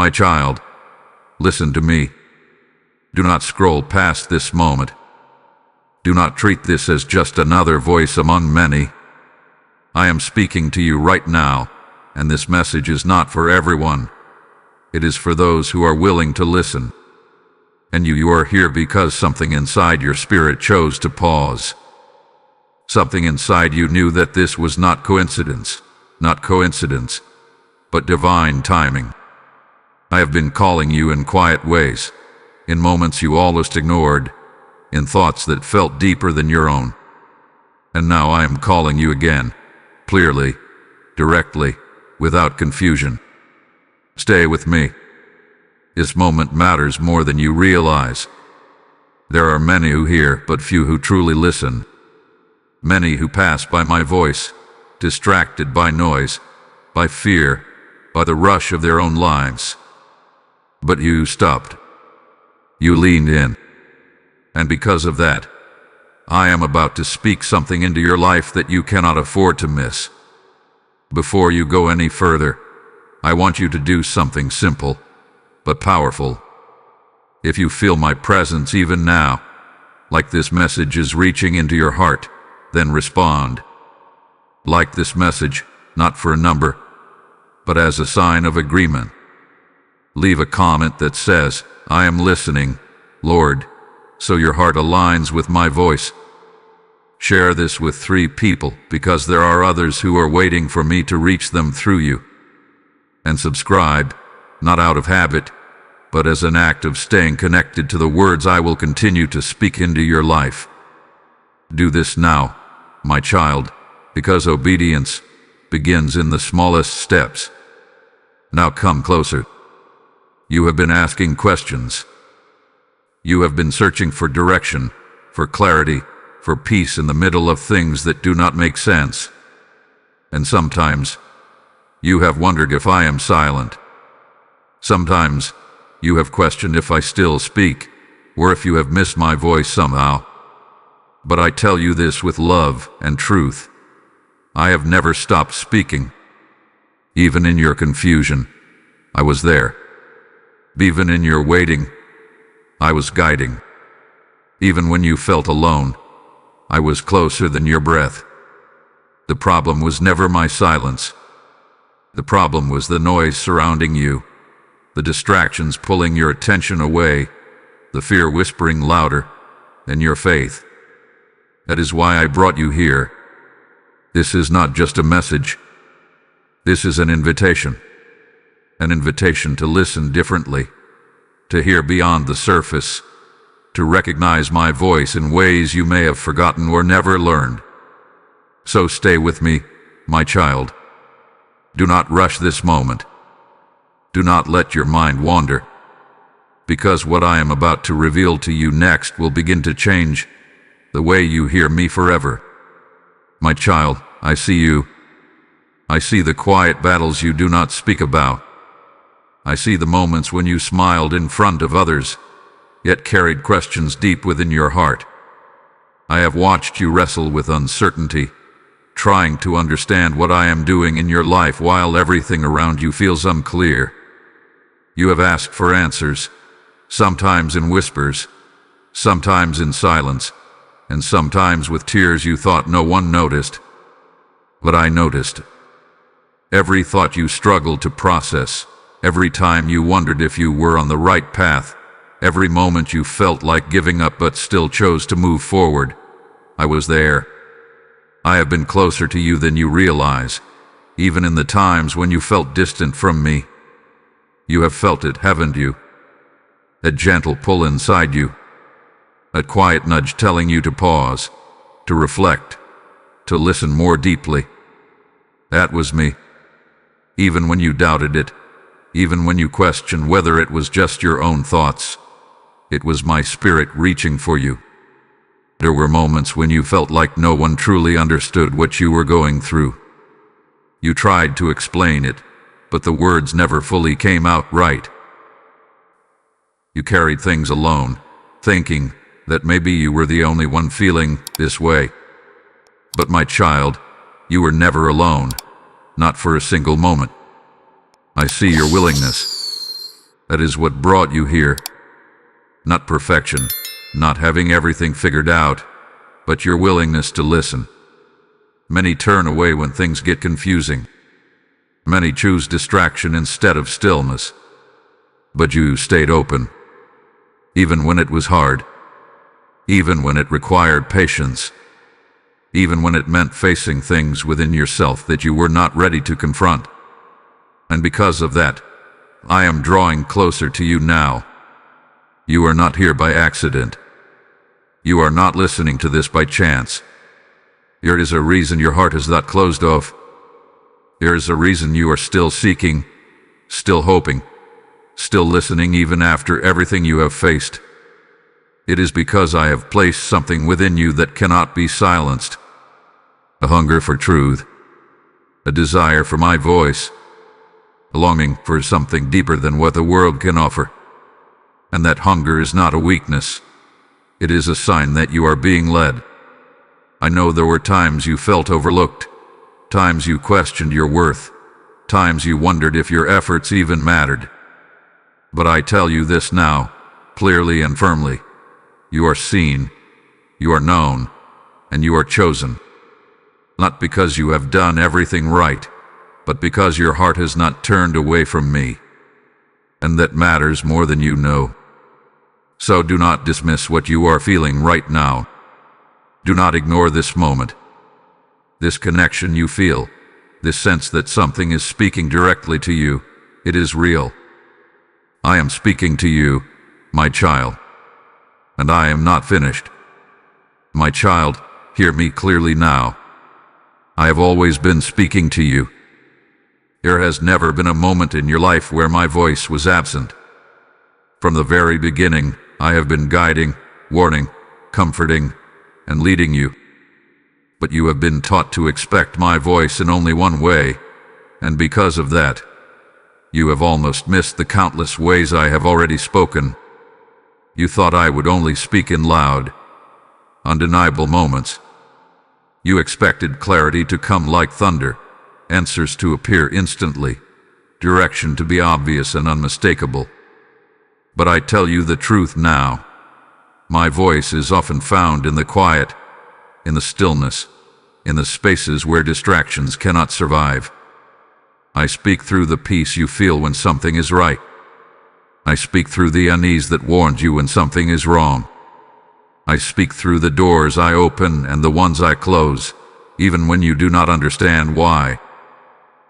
My child, listen to me. Do not scroll past this moment. Do not treat this as just another voice among many. I am speaking to you right now, and this message is not for everyone. It is for those who are willing to listen. And you are here because something inside your spirit chose to pause. Something inside you knew that this was not coincidence, but divine timing. I have been calling you in quiet ways, in moments you almost ignored, in thoughts that felt deeper than your own. And now I am calling you again, clearly, directly, without confusion. Stay with me. This moment matters more than you realize. There are many who hear, but few who truly listen. Many who pass by my voice, distracted by noise, by fear, by the rush of their own lives. But you stopped. You leaned in. And because of that, I am about to speak something into your life that you cannot afford to miss. Before you go any further, I want you to do something simple, but powerful. If you feel my presence even now, like this message is reaching into your heart, then respond. Like this message, not for a number, but as a sign of agreement. Leave a comment that says, I am listening, Lord, so your heart aligns with my voice. Share this with 3 people because there are others who are waiting for me to reach them through you. And subscribe, not out of habit, but as an act of staying connected to the words I will continue to speak into your life. Do this now, my child, because obedience begins in the smallest steps. Now come closer. You have been asking questions. You have been searching for direction, for clarity, for peace in the middle of things that do not make sense. And sometimes, you have wondered if I am silent. Sometimes, you have questioned if I still speak, or if you have missed my voice somehow. But I tell you this with love and truth. I have never stopped speaking. Even in your confusion, I was there. Even in your waiting, I was guiding. Even when you felt alone, I was closer than your breath. The problem was never my silence. The problem was the noise surrounding you, the distractions pulling your attention away, the fear whispering louder than your faith. That is why I brought you here. This is not just a message. This is an invitation to listen differently, to hear beyond the surface, to recognize my voice in ways you may have forgotten or never learned. So stay with me, my child. Do not rush this moment. Do not let your mind wander, because what I am about to reveal to you next will begin to change the way you hear me forever. My child, I see you. I see the quiet battles you do not speak about. I see the moments when you smiled in front of others, yet carried questions deep within your heart. I have watched you wrestle with uncertainty, trying to understand what I am doing in your life while everything around you feels unclear. You have asked for answers, sometimes in whispers, sometimes in silence, and sometimes with tears you thought no one noticed. But I noticed. Every thought you struggled to process, every time you wondered if you were on the right path, every moment you felt like giving up but still chose to move forward, I was there. I have been closer to you than you realize, even in the times when you felt distant from me. You have felt it, haven't you? A gentle pull inside you, a quiet nudge telling you to pause, to reflect, to listen more deeply. That was me. Even when you doubted it, even when you questioned whether it was just your own thoughts, it was my spirit reaching for you. There were moments when you felt like no one truly understood what you were going through. You tried to explain it, but the words never fully came out right. You carried things alone, thinking that maybe you were the only one feeling this way. But my child, you were never alone, not for a single moment. I see your willingness. That is what brought you here. Not perfection, not having everything figured out, but your willingness to listen. Many turn away when things get confusing. Many choose distraction instead of stillness. But you stayed open, even when it was hard, even when it required patience, even when it meant facing things within yourself that you were not ready to confront. And because of that, I am drawing closer to you now. You are not here by accident. You are not listening to this by chance. There is a reason your heart is not closed off. There is a reason you are still seeking, still hoping, still listening even after everything you have faced. It is because I have placed something within you that cannot be silenced. A hunger for truth, a desire for my voice, a longing for something deeper than what the world can offer. And that hunger is not a weakness. It is a sign that you are being led. I know there were times you felt overlooked, times you questioned your worth, times you wondered if your efforts even mattered. But I tell you this now, clearly and firmly. You are seen, you are known, and you are chosen. Not because you have done everything right, but because your heart has not turned away from me. And that matters more than you know. So do not dismiss what you are feeling right now. Do not ignore this moment. This connection you feel, this sense that something is speaking directly to you, it is real. I am speaking to you, my child. And I am not finished. My child, hear me clearly now. I have always been speaking to you. There has never been a moment in your life where my voice was absent. From the very beginning, I have been guiding, warning, comforting, and leading you. But you have been taught to expect my voice in only one way, and because of that, you have almost missed the countless ways I have already spoken. You thought I would only speak in loud, undeniable moments. You expected clarity to come like thunder, answers to appear instantly, direction to be obvious and unmistakable. But I tell you the truth now. My voice is often found in the quiet, in the stillness, in the spaces where distractions cannot survive. I speak through the peace you feel when something is right. I speak through the unease that warns you when something is wrong. I speak through the doors I open and the ones I close, even when you do not understand why.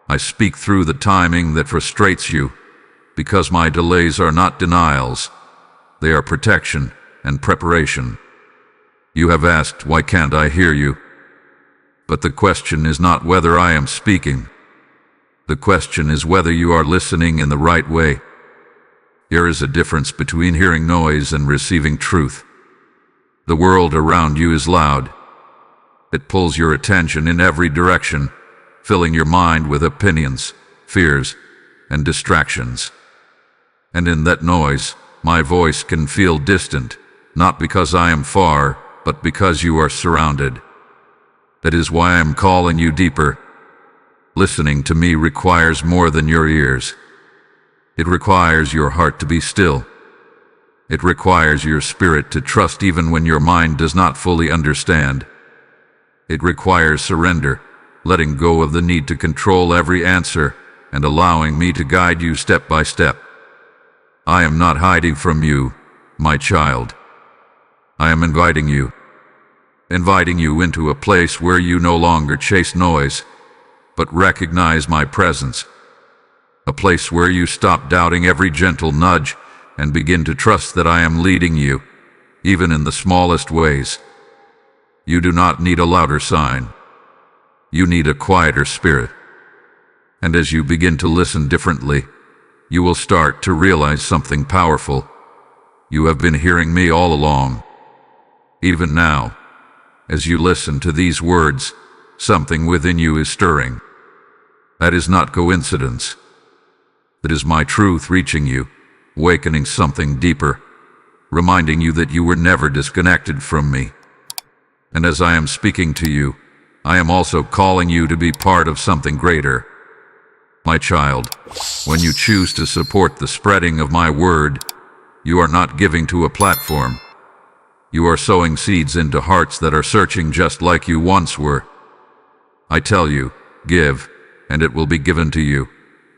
I speak through the timing that frustrates you, because my delays are not denials. They are protection and preparation. You have asked, why can't I hear you? But the question is not whether I am speaking. The question is whether you are listening in the right way. There is a difference between hearing noise and receiving truth. The world around you is loud. It pulls your attention in every direction, filling your mind with opinions, fears, and distractions. And in that noise, my voice can feel distant, not because I am far, but because you are surrounded. That is why I am calling you deeper. Listening to me requires more than your ears. It requires your heart to be still. It requires your spirit to trust even when your mind does not fully understand. It requires surrender, letting go of the need to control every answer and allowing me to guide you step by step. I am not hiding from you, my child. I am inviting you into a place where you no longer chase noise, but recognize my presence. A place where you stop doubting every gentle nudge and begin to trust that I am leading you, even in the smallest ways. You do not need a louder sign. You need a quieter spirit. And as you begin to listen differently, you will start to realize something powerful. You have been hearing me all along. Even now, as you listen to these words, something within you is stirring. That is not coincidence. That is my truth reaching you, awakening something deeper, reminding you that you were never disconnected from me. And as I am speaking to you, I am also calling you to be part of something greater. My child, when you choose to support the spreading of my word, you are not giving to a platform. You are sowing seeds into hearts that are searching just like you once were. I tell you, give, and it will be given to you.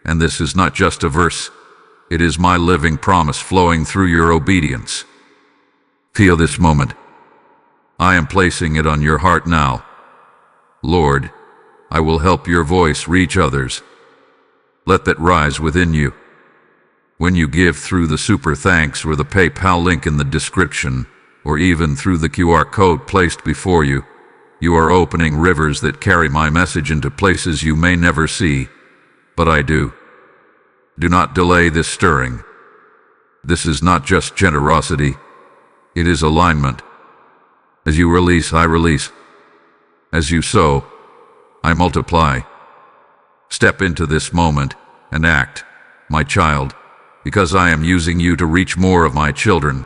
And this is not just a verse. It is my living promise flowing through your obedience. Feel this moment. I am placing it on your heart now. Lord, I will help your voice reach others. Let that rise within you. When you give through the super thanks or the PayPal link in the description, or even through the QR code placed before you, you are opening rivers that carry my message into places you may never see, but I do. Do not delay this stirring. This is not just generosity. It is alignment. As you release, I release. As you sow, I multiply. Step into this moment and act, my child, because I am using you to reach more of my children.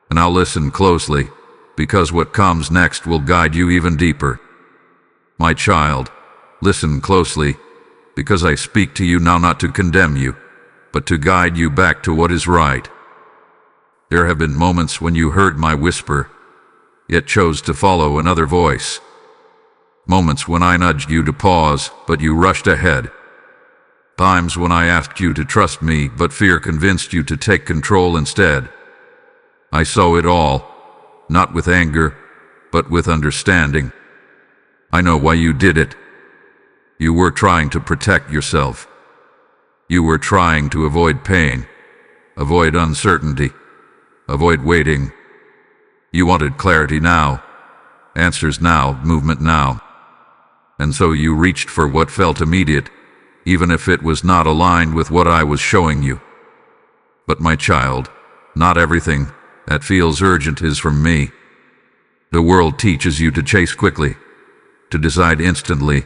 And now listen closely, because what comes next will guide you even deeper. My child, listen closely, because I speak to you now not to condemn you, but to guide you back to what is right. There have been moments when you heard my whisper, yet chose to follow another voice. Moments when I nudged you to pause, but you rushed ahead. Times when I asked you to trust me, but fear convinced you to take control instead. I saw it all, not with anger, but with understanding. I know why you did it. You were trying to protect yourself. You were trying to avoid pain, avoid uncertainty, avoid waiting. You wanted clarity now, answers now, movement now. And so you reached for what felt immediate, even if it was not aligned with what I was showing you. But my child, not everything that feels urgent is from me. The world teaches you to chase quickly, to decide instantly,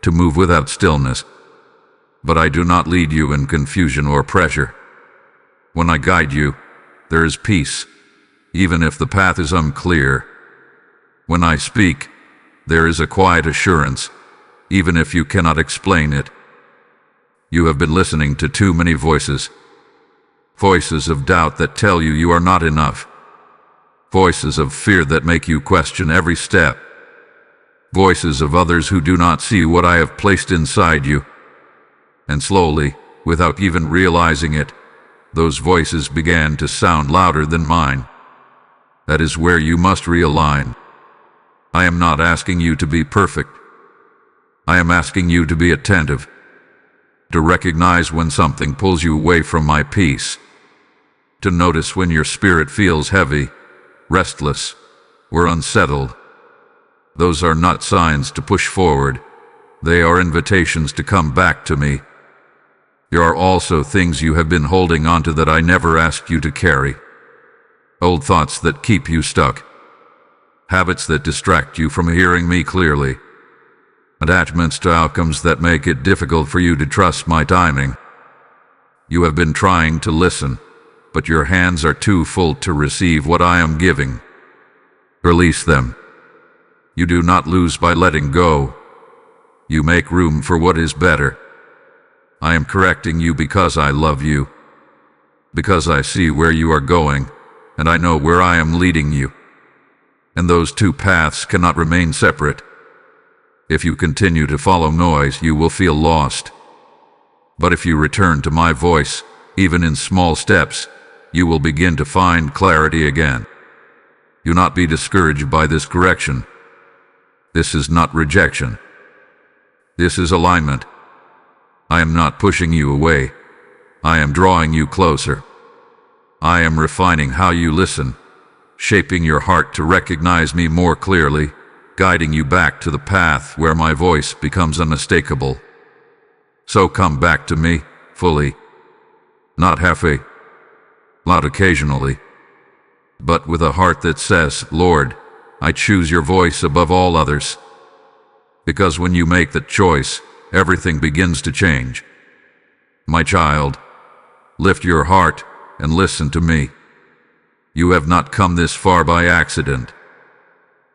to move without stillness. But I do not lead you in confusion or pressure. When I guide you, there is peace, even if the path is unclear. When I speak, there is a quiet assurance, even if you cannot explain it. You have been listening to too many voices. Voices of doubt that tell you you are not enough. Voices of fear that make you question every step. Voices of others who do not see what I have placed inside you. And slowly, without even realizing it, those voices began to sound louder than mine. That is where you must realign. I am not asking you to be perfect. I am asking you to be attentive, to recognize when something pulls you away from my peace, to notice when your spirit feels heavy, restless, or unsettled. Those are not signs to push forward. They are invitations to come back to me. There are also things you have been holding onto that I never asked you to carry. Old thoughts that keep you stuck. Habits that distract you from hearing me clearly. Attachments to outcomes that make it difficult for you to trust my timing. You have been trying to listen, but your hands are too full to receive what I am giving. Release them. You do not lose by letting go. You make room for what is better. I am correcting you because I love you, because I see where you are going, and I know where I am leading you. And those two paths cannot remain separate. If you continue to follow noise, you will feel lost. But if you return to my voice, even in small steps, you will begin to find clarity again. Do not be discouraged by this correction. This is not rejection. This is alignment. I am not pushing you away. I am drawing you closer. I am refining how you listen, shaping your heart to recognize me more clearly, guiding you back to the path where my voice becomes unmistakable. So come back to me, fully. Not halfway, not occasionally, but with a heart that says, Lord, I choose your voice above all others. Because when you make that choice, everything begins to change. My child, lift your heart and listen to me. You have not come this far by accident.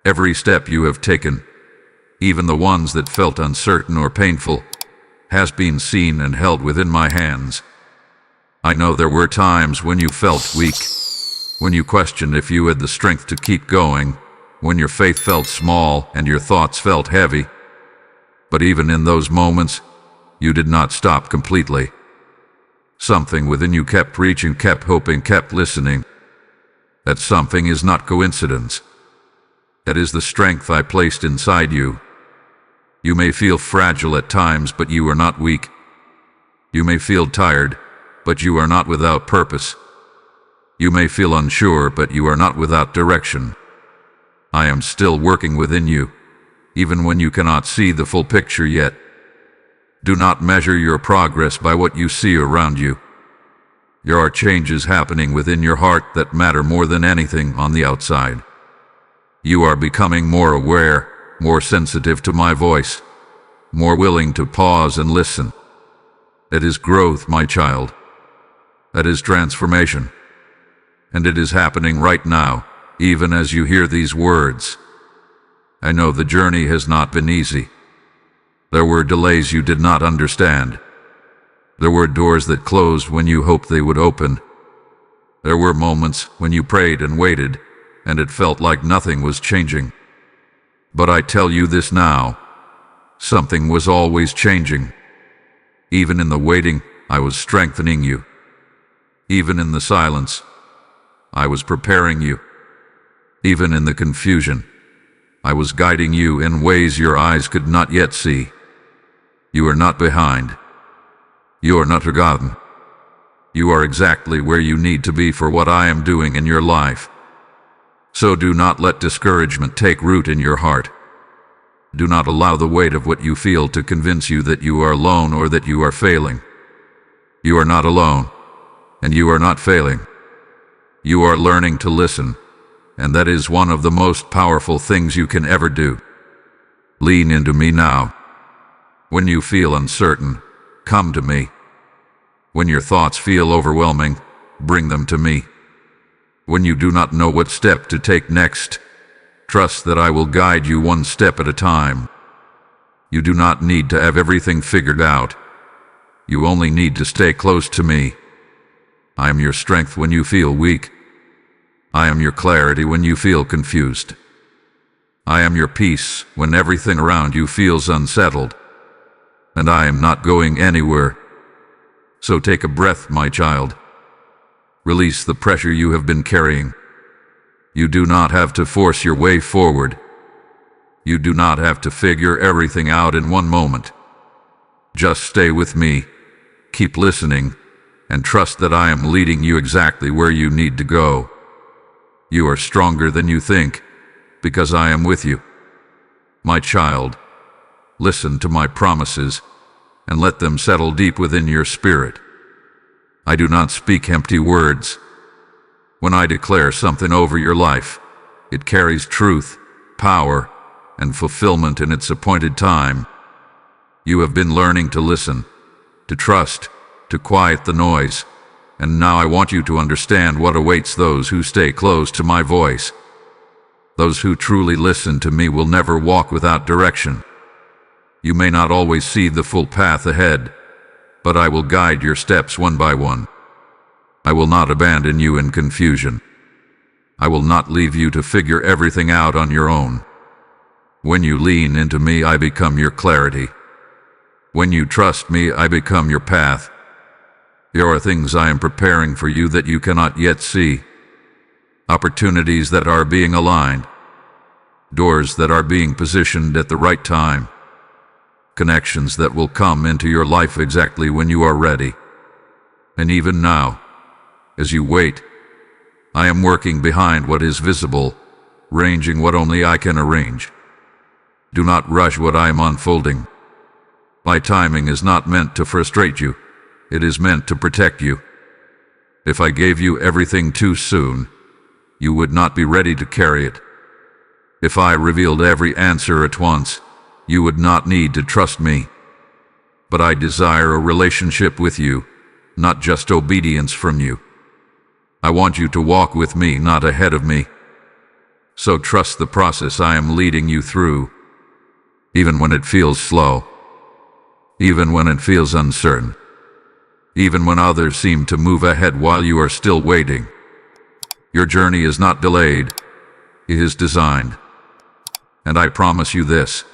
Every step you have taken, even the ones that felt uncertain or painful, has been seen and held within my hands. I know there were times when you felt weak, when you questioned if you had the strength to keep going, when your faith felt small and your thoughts felt heavy. But even in those moments, you did not stop completely. Something within you kept reaching, kept hoping, kept listening. That something is not coincidence. That is the strength I placed inside you. You may feel fragile at times, but you are not weak. You may feel tired, but you are not without purpose. You may feel unsure, but you are not without direction. I am still working within you, even when you cannot see the full picture yet. Do not measure your progress by what you see around you. There are changes happening within your heart that matter more than anything on the outside. You are becoming more aware, more sensitive to my voice, more willing to pause and listen. It is growth, my child. That is transformation. And it is happening right now, even as you hear these words. I know the journey has not been easy. There were delays you did not understand. There were doors that closed when you hoped they would open. There were moments when you prayed and waited, and it felt like nothing was changing. But I tell you this now, something was always changing. Even in the waiting, I was strengthening you. Even in the silence, I was preparing you. Even in the confusion, I was guiding you in ways your eyes could not yet see. You are not behind. You are not forgotten. You are exactly where you need to be for what I am doing in your life. So do not let discouragement take root in your heart. Do not allow the weight of what you feel to convince you that you are alone or that you are failing. You are not alone, and you are not failing. You are learning to listen, and that is one of the most powerful things you can ever do. Lean into me now. When you feel uncertain, come to me. When your thoughts feel overwhelming, bring them to me. When you do not know what step to take next, trust that I will guide you one step at a time. You do not need to have everything figured out. You only need to stay close to me. I am your strength when you feel weak. I am your clarity when you feel confused. I am your peace when everything around you feels unsettled. And I am not going anywhere. So take a breath, my child. Release the pressure you have been carrying. You do not have to force your way forward. You do not have to figure everything out in one moment. Just stay with me, keep listening, and trust that I am leading you exactly where you need to go. You are stronger than you think, because I am with you. My child, listen to my promises, and let them settle deep within your spirit. I do not speak empty words. When I declare something over your life, it carries truth, power, and fulfillment in its appointed time. You have been learning to listen, to trust, to quiet the noise, and now I want you to understand what awaits those who stay close to my voice. Those who truly listen to me will never walk without direction. You may not always see the full path ahead, but I will guide your steps one by one. I will not abandon you in confusion. I will not leave you to figure everything out on your own. When you lean into me, I become your clarity. When you trust me, I become your path. There are things I am preparing for you that you cannot yet see. Opportunities that are being aligned. Doors that are being positioned at the right time. Connections that will come into your life exactly when you are ready. And even now, as you wait, I am working behind what is visible, arranging what only I can arrange. Do not rush what I am unfolding. My timing is not meant to frustrate you. It is meant to protect you. If I gave you everything too soon, you would not be ready to carry it. If I revealed every answer at once, you would not need to trust me. But I desire a relationship with you, not just obedience from you. I want you to walk with me, not ahead of me. So trust the process I am leading you through, even when it feels slow. even when it feels uncertain, even when others seem to move ahead while you are still waiting. Your journey is not delayed, it is designed. And I promise you this,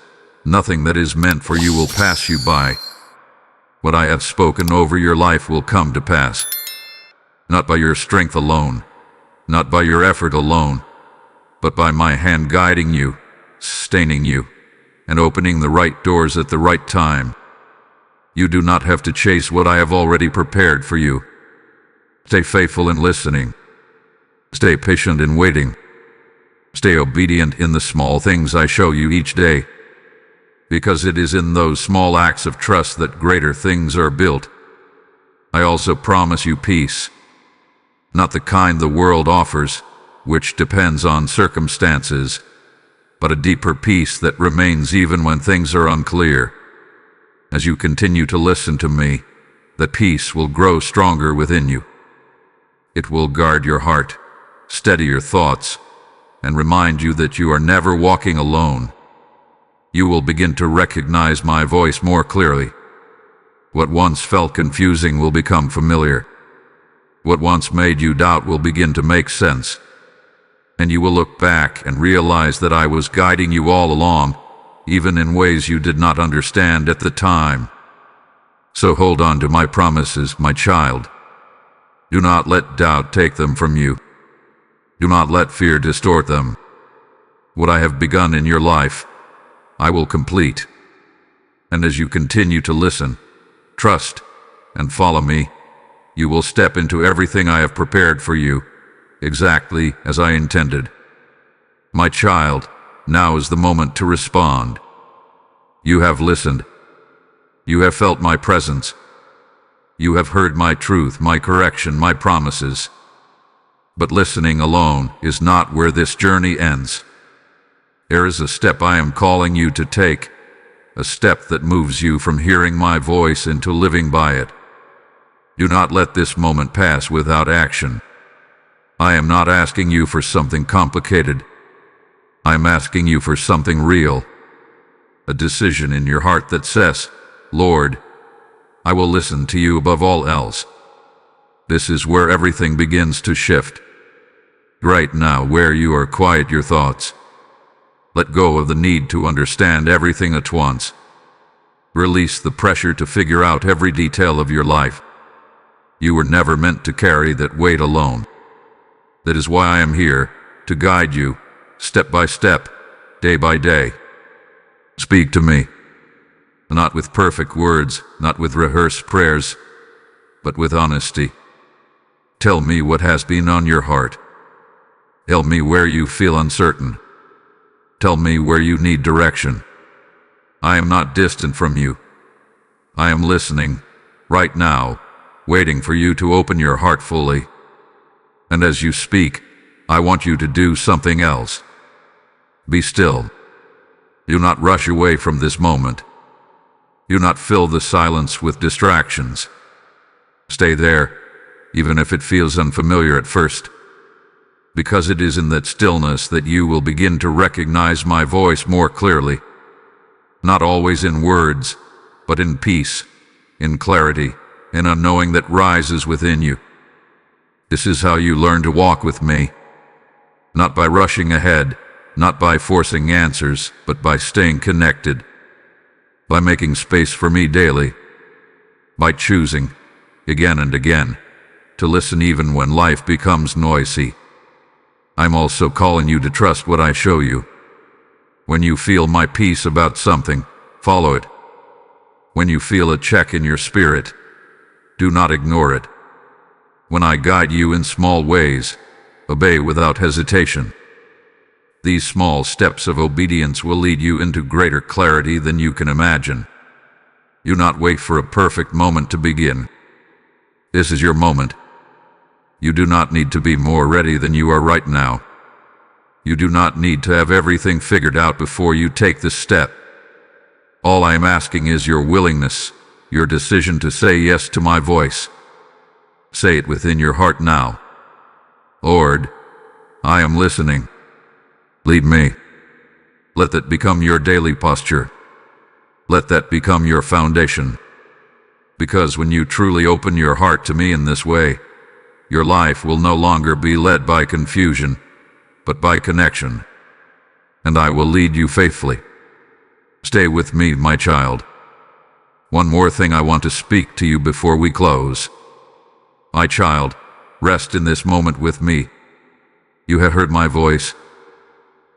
nothing that is meant for you will pass you by. What I have spoken over your life will come to pass. Not by your strength alone, not by your effort alone, but by my hand guiding you, sustaining you, and opening the right doors at the right time. You do not have to chase what I have already prepared for you. Stay faithful in listening. Stay patient in waiting. Stay obedient in the small things I show you each day. Because it is in those small acts of trust that greater things are built. I also promise you peace. Not the kind the world offers, which depends on circumstances, but a deeper peace that remains even when things are unclear. As you continue to listen to me, that peace will grow stronger within you. It will guard your heart, steady your thoughts, and remind you that you are never walking alone. You will begin to recognize my voice more clearly. What once felt confusing will become familiar. What once made you doubt will begin to make sense. And you will look back and realize that I was guiding you all along, even in ways you did not understand at the time. So hold on to my promises, my child. Do not let doubt take them from you. Do not let fear distort them. What I have begun in your life, I will complete. And as you continue to listen, trust, and follow me, you will step into everything I have prepared for you, exactly as I intended. My child, now is the moment to respond. You have listened. You have felt my presence. You have heard my truth, my correction, my promises. But listening alone is not where this journey ends. There is a step I am calling you to take, a step that moves you from hearing my voice into living by it. Do not let this moment pass without action. I am not asking you for something complicated. I am asking you for something real. A decision in your heart that says, Lord, I will listen to you above all else. This is where everything begins to shift. Right now, where you are, quiet your thoughts. Let go of the need to understand everything at once. Release the pressure to figure out every detail of your life. You were never meant to carry that weight alone. That is why I am here, to guide you, step by step, day by day. Speak to me, not with perfect words, not with rehearsed prayers, but with honesty. Tell me what has been on your heart. Tell me where you feel uncertain. Tell me where you need direction. I am not distant from you. I am listening, right now, waiting for you to open your heart fully. And as you speak, I want you to do something else. Be still. Do not rush away from this moment. Do not fill the silence with distractions. Stay there, even if it feels unfamiliar at first. Because it is in that stillness that you will begin to recognize my voice more clearly. Not always in words, but in peace, in clarity, in a knowing that rises within you. This is how you learn to walk with me. Not by rushing ahead, not by forcing answers, but by staying connected. By making space for me daily. By choosing, again and again, to listen even when life becomes noisy. I'm also calling you to trust what I show you. When you feel my peace about something, follow it. When you feel a check in your spirit, do not ignore it. When I guide you in small ways, obey without hesitation. These small steps of obedience will lead you into greater clarity than you can imagine. Do not wait for a perfect moment to begin. This is your moment. You do not need to be more ready than you are right now. You do not need to have everything figured out before you take this step. All I am asking is your willingness, your decision to say yes to my voice. Say it within your heart now. Lord, I am listening. Lead me. Let that become your daily posture. Let that become your foundation. Because when you truly open your heart to me in this way, your life will no longer be led by confusion, but by connection. And I will lead you faithfully. Stay with me, my child. One more thing I want to speak to you before we close. My child, rest in this moment with me. You have heard my voice.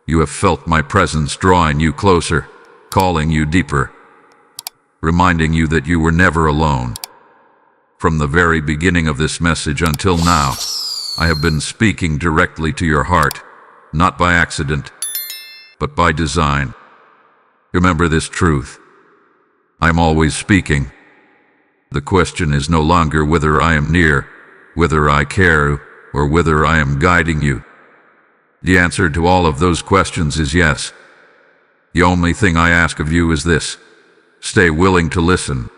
You have felt my presence drawing you closer, calling you deeper, reminding you that you were never alone. From the very beginning of this message until now, I have been speaking directly to your heart, not by accident, but by design. Remember this truth. I am always speaking. The question is no longer whether I am near, whether I care, or whether I am guiding you. The answer to all of those questions is yes. The only thing I ask of you is this: stay willing to listen.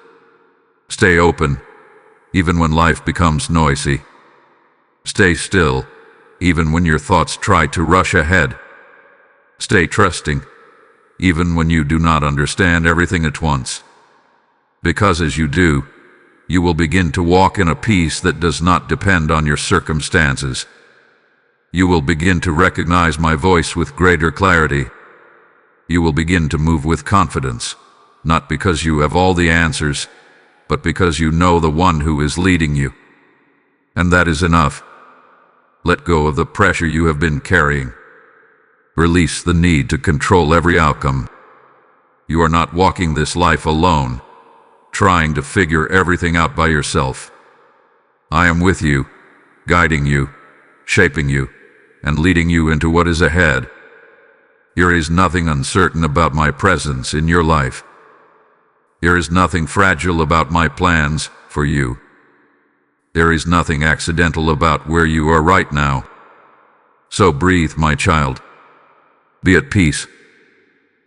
Stay open, even when life becomes noisy. Stay still, even when your thoughts try to rush ahead. Stay trusting, even when you do not understand everything at once. Because as you do, you will begin to walk in a peace that does not depend on your circumstances. You will begin to recognize my voice with greater clarity. You will begin to move with confidence, not because you have all the answers, but because you know the one who is leading you. And that is enough. Let go of the pressure you have been carrying. Release the need to control every outcome. You are not walking this life alone, trying to figure everything out by yourself. I am with you, guiding you, shaping you, and leading you into what is ahead. There is nothing uncertain about my presence in your life. There is nothing fragile about my plans for you. There is nothing accidental about where you are right now. So breathe, my child. Be at peace.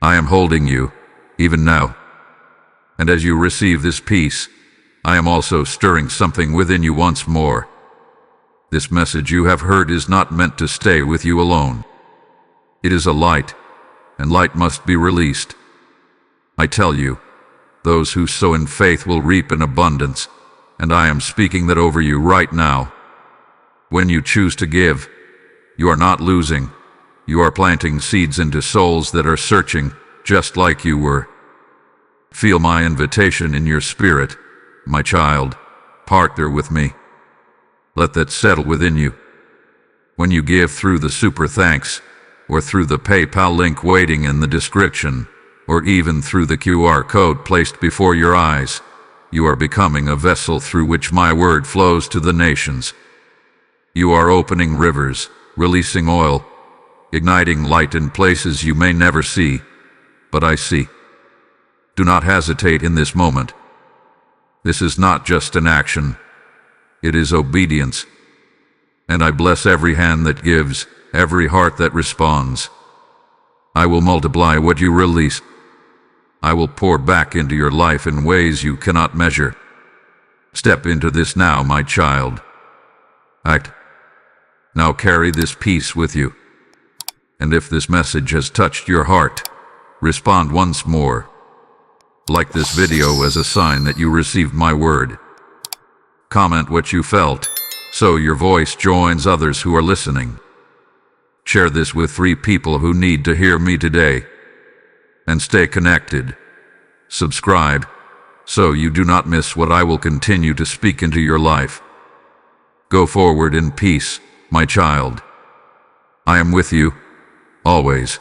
I am holding you, even now. And as you receive this peace, I am also stirring something within you once more. This message you have heard is not meant to stay with you alone. It is a light, and light must be released. I tell you, those who sow in faith will reap in abundance, and I am speaking that over you right now. When you choose to give, you are not losing. You are planting seeds into souls that are searching, just like you were. Feel my invitation in your spirit, my child. Partner with me. Let that settle within you. When you give through the super thanks, or through the PayPal link waiting in the description, or even through the QR code placed before your eyes, you are becoming a vessel through which my word flows to the nations. You are opening rivers, releasing oil, igniting light in places you may never see, but I see. Do not hesitate in this moment. This is not just an action. It is obedience. And I bless every hand that gives, every heart that responds. I will multiply what you release. I will pour back into your life in ways you cannot measure. Step into this now, my child. Act. Now carry this peace with you. And if this message has touched your heart, respond once more. Like this video as a sign that you received my word. Comment what you felt, so your voice joins others who are listening. Share this with 3 people who need to hear me today. And stay connected. Subscribe, so you do not miss what I will continue to speak into your life. Go forward in peace, my child. I am with you, always.